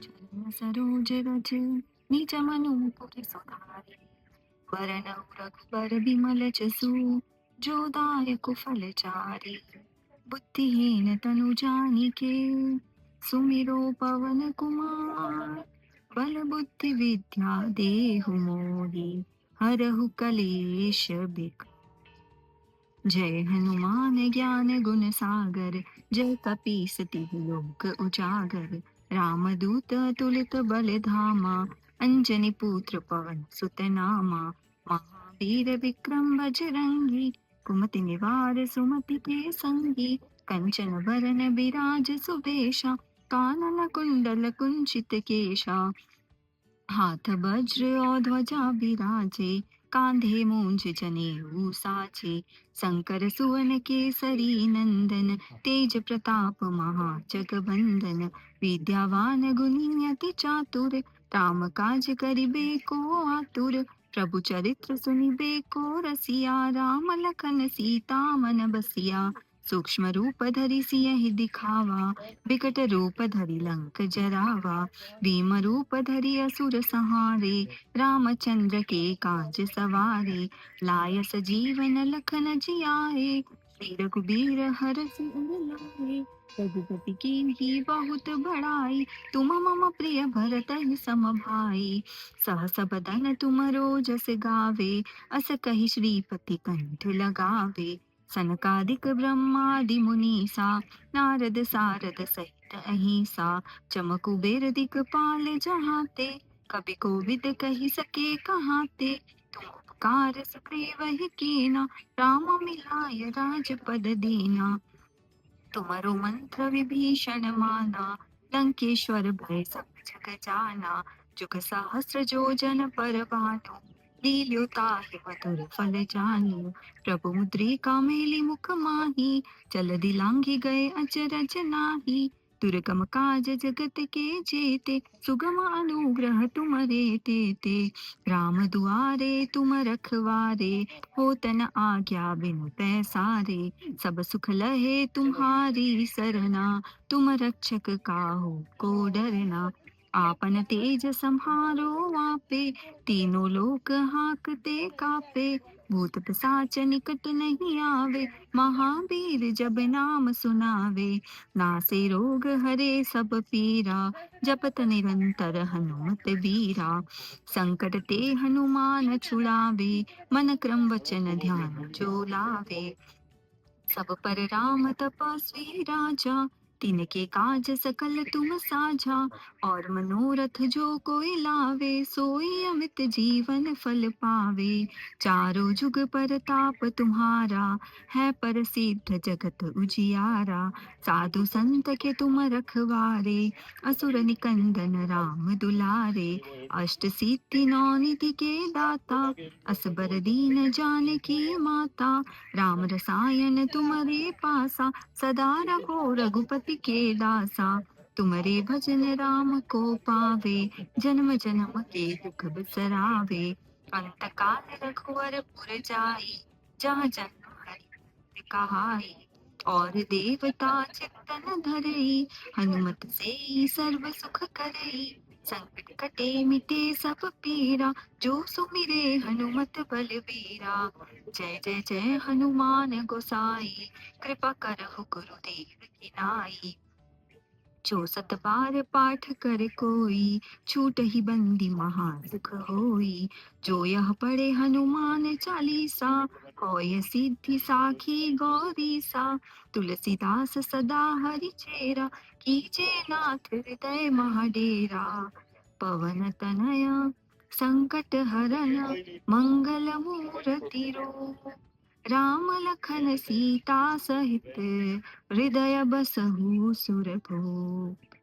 चरण सरोज रज निज मनु मुकुर सुधारि बरनउँ रघुबर बिमल जसु जो दायक फल चारि बुद्धिहीन तनु जानिके सुमिरो पवन कुमार बल बुद्धि विद्या देहु मोहि हरहु कलेश बिक। जय हनुमान ज्ञान गुण सागर जय कपीस तिहु लोक उजागर रामदूत अतुलित बल धामा अंजनी पुत्र पवन सुत नामा महावीर विक्रम बजरंगी कुमति निवार सुमति के संगी कंचन बरन बिराज सुबेशा कानन कुंडल कुंचित केशा हाथ वज्र और ध्वजा बिराजे कांधे मूंज जनेऊ साजे शंकर सुवन केसरी नंदन तेज प्रताप महाजगबंदन विद्यावान गुणी अति चातुर राम काज करिबे को आतुर प्रभु चरित्र सुनिबे को रसिया राम लखन सीता मन बसिया सूक्ष्म रूप धरि सियहि दिखावा विकट रूप धरि लंक जरावा भीम रूप धरि असुर संहारे रामचंद्र के काज सवारे लाय सजीवन लखन जियाए श्री रघुबीर हर सिर लाए रघुपति की बहुत बड़ाई तुम मम प्रिय भरत सम भाई सहस बदन तुम जस गावे अस कहि श्रीपति कंठ लगावे सनकादिक ब्रह्मादि मुनीसा नारद सारद सहित अहिसा चमकु बेर दिखपाल जहाते कवि कोविद कही सके कहाते तुम उपकार सुग्रीव ही कीना राम मिलाय राजपद दीना तुम्हारो मंत्र विभीषण माना लंकेश्वर भय सब जग जाना जुग सहस्र जो जन पर भानु लील्यो ताहि मधुर फल जानु प्रभु मुद्रिका मेली मुख माही चल दिलांघि गए अचरज नाही दुर्गम काज जगत के जेते सुगम अनुग्रह तुम्हारे तेते राम दुआरे तुम रखवारे होतन आज्ञा बिनु पैसारे सब सुख लहे तुम्हारी सरना तुम रक्षक काहू को डरना आपन तेज संहारो आपे तीनों लोक हाकते कापे भूत पिशाच निकट नहीं आवे महावीर जब नाम सुनावे नासे रोग हरे सब पीरा जपत निरंतर हनुमत बीरा संकट ते हनुमान छुड़ावे मन क्रम वचन ध्यान जो लावे सब पर राम तपस्वी राजा तिनके काज सकल तुम साझा और मनोरथ जो कोई लावे सोई अमित जीवन फल पावे चारों जुग परताप तुम्हारा है प्रसिद्ध जगत उजियारा साधु संत के तुम रखवारे असुर निकंदन राम दुलारे अष्ट सिद्धि नौ निधि के दाता असबर दीन जानकी माता राम रसायन तुम्हारे पासा सदा रहो रघुपति के दासा तुम्हारे भजन राम को पावे जन्म जन्म के दुख बिसरावे अंत काल रघुवर पुर जाई जहाँ जन्म हरि कहाई और देवता चित्तन धरई हनुमत से सर्व सुख करई संकट कटे मिटे सब पीरा जो सुमिरे हनुमत बलबीरा जय जय जय हनुमान गोसाई कृपा करहु गुरुदेव की नाई जो सत बार पाठ कर कोई छूट ही बंदी महा सुख होई जो यह पढ़े हनुमान चालीसा होय सिद्धि साखी गौरी सा तुलसीदास सदा हरि चेरा कीजे नाथ हृदय महाडेरा पवन तनया संकट हरन मंगल मूर्ति रूप राम लखन सीता सहित हृदय बसहु सुरभूप।